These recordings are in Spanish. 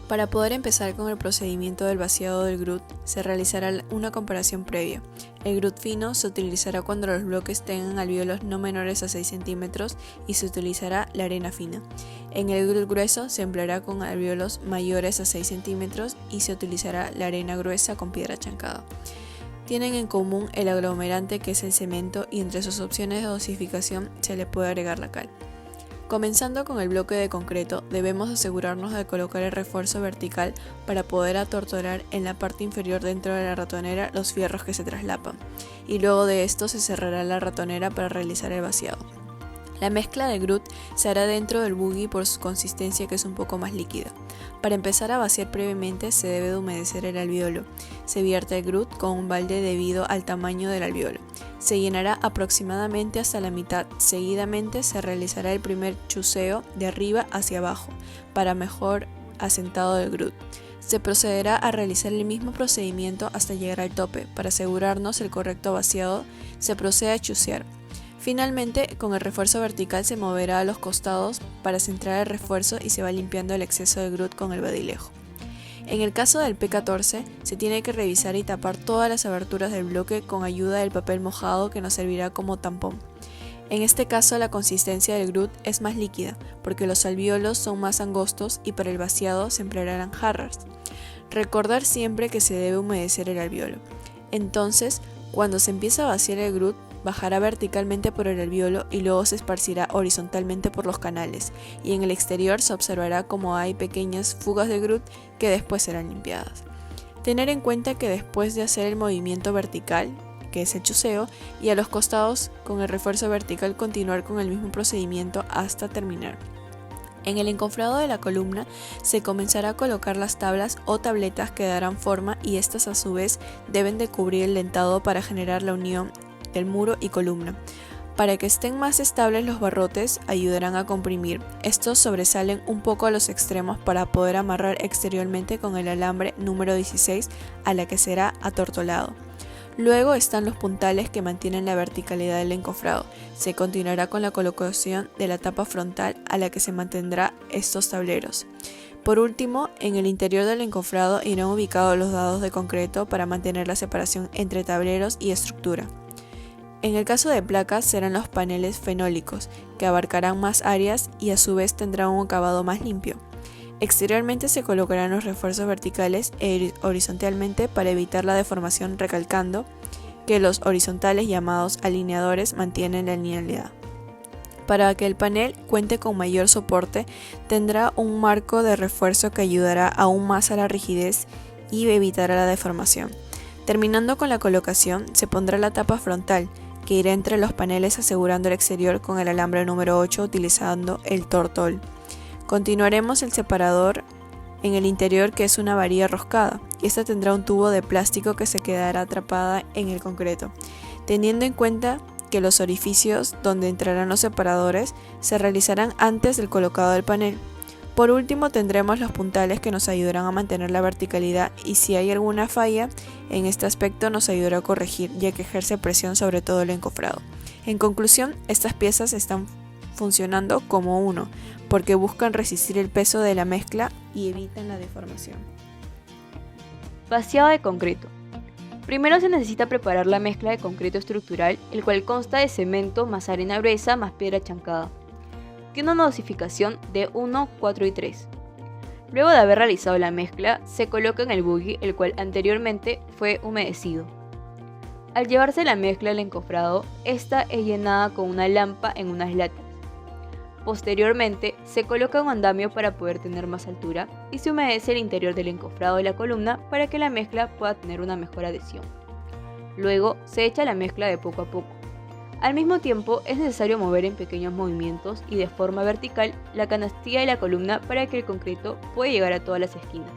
Para poder empezar con el procedimiento del vaciado del grout, se realizará una comparación previa. El grout fino se utilizará cuando los bloques tengan alvéolos no menores a 6 centímetros y se utilizará la arena fina. En el grout grueso se empleará con alvéolos mayores a 6 centímetros y se utilizará la arena gruesa con piedra chancada. Tienen en común el aglomerante, que es el cemento, y entre sus opciones de dosificación se le puede agregar la cal. Comenzando con el bloque de concreto, debemos asegurarnos de colocar el refuerzo vertical para poder atortolar en la parte inferior dentro de la ratonera los fierros que se traslapan, y luego de esto se cerrará la ratonera para realizar el vaciado. La mezcla de grout se hará dentro del buggy por su consistencia, que es un poco más líquida. Para empezar a vaciar previamente se debe de humedecer el alvéolo. Se vierte el grout con un balde debido al tamaño del alvéolo. Se llenará aproximadamente hasta la mitad. Seguidamente se realizará el primer chuseo de arriba hacia abajo para mejor asentado del grout. Se procederá a realizar el mismo procedimiento hasta llegar al tope. Para asegurarnos el correcto vaciado, se procede a chusear. Finalmente, con el refuerzo vertical se moverá a los costados para centrar el refuerzo y se va limpiando el exceso de grout con el badilejo. En el caso del P14, se tiene que revisar y tapar todas las aberturas del bloque con ayuda del papel mojado, que nos servirá como tampón. En este caso, la consistencia del grout es más líquida porque los alvéolos son más angostos y para el vaciado se emplearán jarras. Recordar siempre que se debe humedecer el alvéolo. Entonces, cuando se empieza a vaciar el grout, bajará verticalmente por el alvéolo y luego se esparcirá horizontalmente por los canales, y en el exterior se observará como hay pequeñas fugas de grout que después serán limpiadas. Tener en cuenta que después de hacer el movimiento vertical, que es el chuseo, y a los costados con el refuerzo vertical continuar con el mismo procedimiento hasta terminar. En el encofrado de la columna se comenzará a colocar las tablas o tabletas que darán forma, y estas a su vez deben de cubrir el dentado para generar la unión del muro y columna. Para que estén más estables, los barrotes ayudarán a comprimir. Estos sobresalen un poco a los extremos para poder amarrar exteriormente con el alambre número 16 a la que será atortolado. Luego están los puntales que mantienen la verticalidad del encofrado. Se continuará con la colocación de la tapa frontal a la que se mantendrá estos tableros. Por último, en el interior del encofrado irán ubicados los dados de concreto para mantener la separación entre tableros y estructura. En el caso de placas serán los paneles fenólicos, que abarcarán más áreas y a su vez tendrán un acabado más limpio. Exteriormente se colocarán los refuerzos verticales e horizontalmente para evitar la deformación, recalcando que los horizontales, llamados alineadores, mantienen la linealidad. Para que el panel cuente con mayor soporte, tendrá un marco de refuerzo que ayudará aún más a la rigidez y evitará la deformación. Terminando con la colocación, se pondrá la tapa frontal, que irá entre los paneles asegurando el exterior con el alambre número 8 utilizando el tortol. Continuaremos el separador en el interior, que es una varilla roscada, y esta tendrá un tubo de plástico que se quedará atrapada en el concreto, teniendo en cuenta que los orificios donde entrarán los separadores se realizarán antes del colocado del panel. Por último, tendremos los puntales que nos ayudarán a mantener la verticalidad, y si hay alguna falla en este aspecto nos ayudará a corregir, ya que ejerce presión sobre todo el encofrado. En conclusión, estas piezas están funcionando como uno, porque buscan resistir el peso de la mezcla y evitan la deformación. Vaciado de concreto. Primero se necesita preparar la mezcla de concreto estructural, el cual consta de cemento más arena gruesa más piedra chancada. Tiene una dosificación de 1, 4 y 3. Luego de haber realizado la mezcla, se coloca en el buggy, el cual anteriormente fue humedecido. Al llevarse la mezcla al encofrado, esta es llenada con una lampa en unas latas. Posteriormente, se coloca un andamio para poder tener más altura y se humedece el interior del encofrado de la columna para que la mezcla pueda tener una mejor adhesión. Luego, se echa la mezcla de poco a poco. Al mismo tiempo, es necesario mover en pequeños movimientos y de forma vertical la canastilla de la columna para que el concreto pueda llegar a todas las esquinas.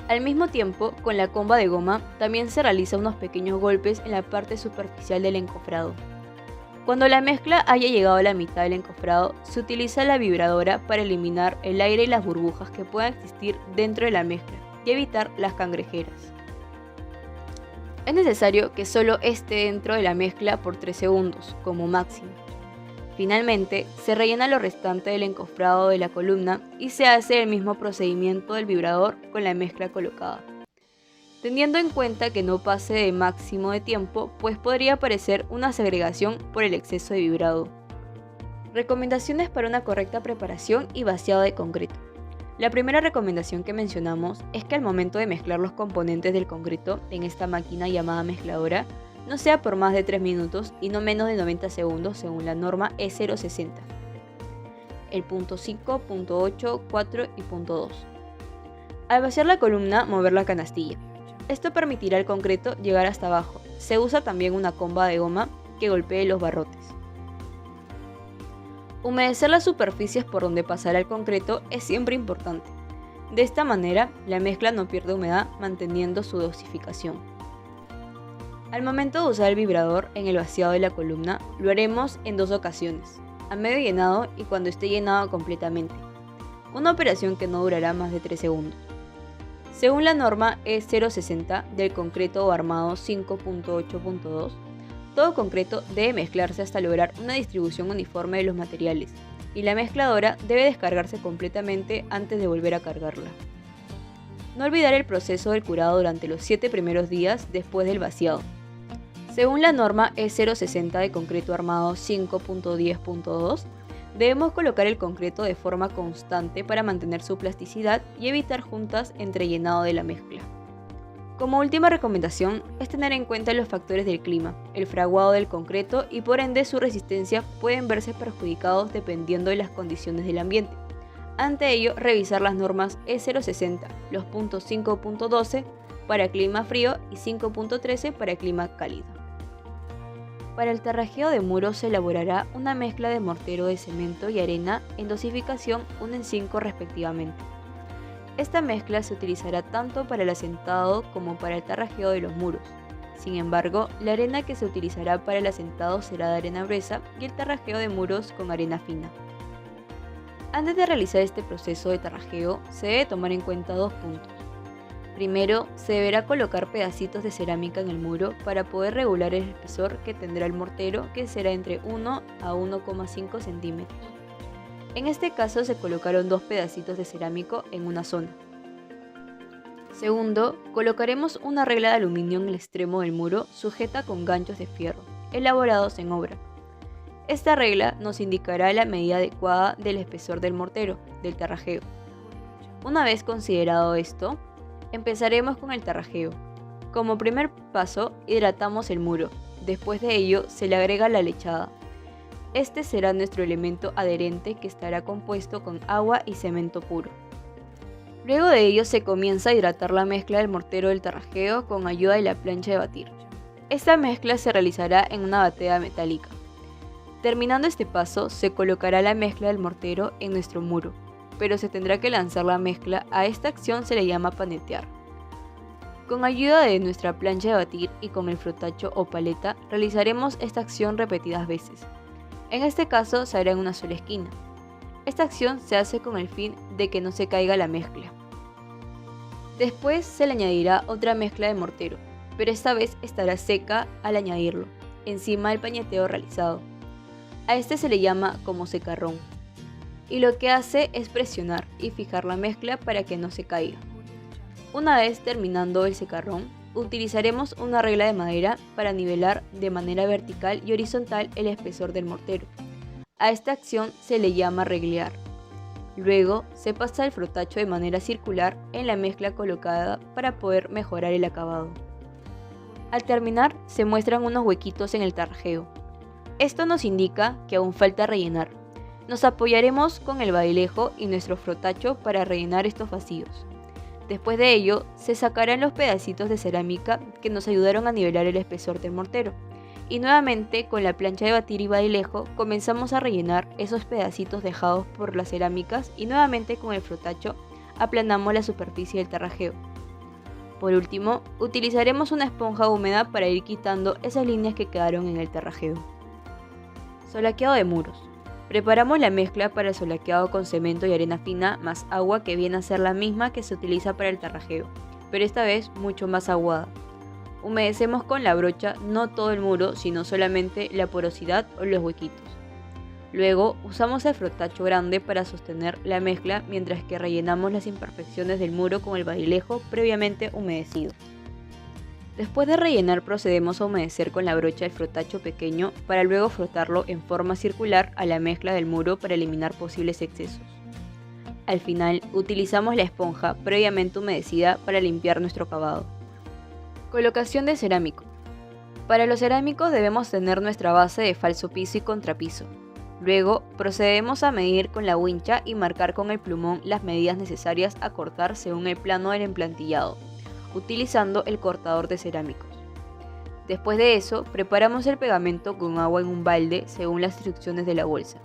Al mismo tiempo, con la comba de goma, también se realizan unos pequeños golpes en la parte superficial del encofrado. Cuando la mezcla haya llegado a la mitad del encofrado, se utiliza la vibradora para eliminar el aire y las burbujas que puedan existir dentro de la mezcla y evitar las cangrejeras. Es necesario que solo esté dentro de la mezcla por 3 segundos, como máximo. Finalmente, se rellena lo restante del encofrado de la columna y se hace el mismo procedimiento del vibrador con la mezcla colocada. Teniendo en cuenta que no pase de máximo de tiempo, pues podría aparecer una segregación por el exceso de vibrado. Recomendaciones para una correcta preparación y vaciado de concreto. La primera recomendación que mencionamos es que al momento de mezclar los componentes del concreto en esta máquina llamada mezcladora, no sea por más de 3 minutos y no menos de 90 segundos según la norma E060. El punto 5, punto 8, 4 y punto 2. Al vaciar la columna, mover la canastilla. Esto permitirá al concreto llegar hasta abajo. Se usa también una comba de goma que golpee los barrotes. Humedecer las superficies por donde pasará el concreto es siempre importante. De esta manera, la mezcla no pierde humedad manteniendo su dosificación. Al momento de usar el vibrador en el vaciado de la columna, lo haremos en 2 ocasiones, a medio llenado y cuando esté llenado completamente. Una operación que no durará más de 3 segundos. Según la norma E060 del concreto armado 5.8.2, todo concreto debe mezclarse hasta lograr una distribución uniforme de los materiales, y la mezcladora debe descargarse completamente antes de volver a cargarla. No olvidar el proceso del curado durante los 7 primeros días después del vaciado. Según la norma E060 de concreto armado 5.10.2, debemos colocar el concreto de forma constante para mantener su plasticidad y evitar juntas entre llenado de la mezcla. Como última recomendación es tener en cuenta los factores del clima, el fraguado del concreto y por ende su resistencia pueden verse perjudicados dependiendo de las condiciones del ambiente. Ante ello, revisar las normas E060, los puntos 5.12 para clima frío y 5.13 para clima cálido. Para el tarrajeo de muros se elaborará una mezcla de mortero de cemento y arena en dosificación 1 en 5 respectivamente. Esta mezcla se utilizará tanto para el asentado como para el tarrajeo de los muros. Sin embargo, la arena que se utilizará para el asentado será de arena gruesa y el tarrajeo de muros con arena fina. Antes de realizar este proceso de tarrajeo, se debe tomar en cuenta 2 puntos. Primero, se deberá colocar pedacitos de cerámica en el muro para poder regular el espesor que tendrá el mortero, que será entre 1 a 1,5 centímetros. En este caso se colocaron 2 pedacitos de cerámico en una zona. Segundo, colocaremos una regla de aluminio en el extremo del muro sujeta con ganchos de fierro, elaborados en obra. Esta regla nos indicará la medida adecuada del espesor del mortero, del tarrajeo. Una vez considerado esto, empezaremos con el tarrajeo. Como primer paso, hidratamos el muro. Después de ello, se le agrega la lechada. Este será nuestro elemento adherente que estará compuesto con agua y cemento puro. Luego de ello se comienza a hidratar la mezcla del mortero del tarrajeo con ayuda de la plancha de batir. Esta mezcla se realizará en una batea metálica. Terminando este paso, se colocará la mezcla del mortero en nuestro muro, pero se tendrá que lanzar la mezcla. A esta acción se le llama panetear. Con ayuda de nuestra plancha de batir y con el frotacho o paleta, realizaremos esta acción repetidas veces. En este caso se hará en una sola esquina. Esta acción se hace con el fin de que no se caiga la mezcla. Después se le añadirá otra mezcla de mortero, pero esta vez estará seca al añadirlo, encima del pañeteo realizado. A este se le llama como secarrón, y lo que hace es presionar y fijar la mezcla para que no se caiga. Una vez terminando el secarrón, utilizaremos una regla de madera para nivelar de manera vertical y horizontal el espesor del mortero. A esta acción se le llama reglear. Luego se pasa el frotacho de manera circular en la mezcla colocada para poder mejorar el acabado. Al terminar se muestran unos huequitos en el tarrajeo. Esto nos indica que aún falta rellenar. Nos apoyaremos con el badilejo y nuestro frotacho para rellenar estos vacíos. Después de ello, se sacarán los pedacitos de cerámica que nos ayudaron a nivelar el espesor del mortero. Y nuevamente, con la plancha de batir y badilejo, comenzamos a rellenar esos pedacitos dejados por las cerámicas y nuevamente con el frotacho aplanamos la superficie del tarrajeo. Por último, utilizaremos una esponja húmeda para ir quitando esas líneas que quedaron en el tarrajeo. Solaqueado de muros. Preparamos la mezcla para el solaqueado con cemento y arena fina más agua, que viene a ser la misma que se utiliza para el tarrajeo, pero esta vez mucho más aguada. Humedecemos con la brocha no todo el muro, sino solamente la porosidad o los huequitos. Luego usamos el frotacho grande para sostener la mezcla mientras que rellenamos las imperfecciones del muro con el badilejo previamente humedecido. Después de rellenar procedemos a humedecer con la brocha el frotacho pequeño para luego frotarlo en forma circular a la mezcla del muro para eliminar posibles excesos. Al final utilizamos la esponja previamente humedecida para limpiar nuestro acabado. Colocación de cerámico. Para los cerámicos debemos tener nuestra base de falso piso y contrapiso. Luego procedemos a medir con la wincha y marcar con el plumón las medidas necesarias a cortar según el plano del emplantillado, utilizando el cortador de cerámicos. Después de eso, preparamos el pegamento con agua en un balde según las instrucciones de la bolsa.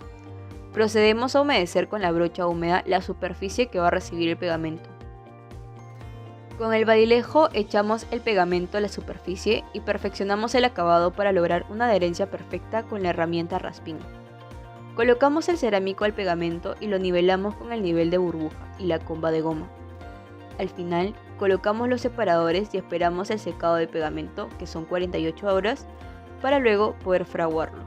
Procedemos a humedecer con la brocha húmeda la superficie que va a recibir el pegamento. Con el badilejo echamos el pegamento a la superficie y perfeccionamos el acabado para lograr una adherencia perfecta con la herramienta raspín. Colocamos el cerámico al pegamento y lo nivelamos con el nivel de burbuja y la comba de goma. Al final, colocamos los separadores y esperamos el secado del pegamento, que son 48 horas, para luego poder fraguarlo.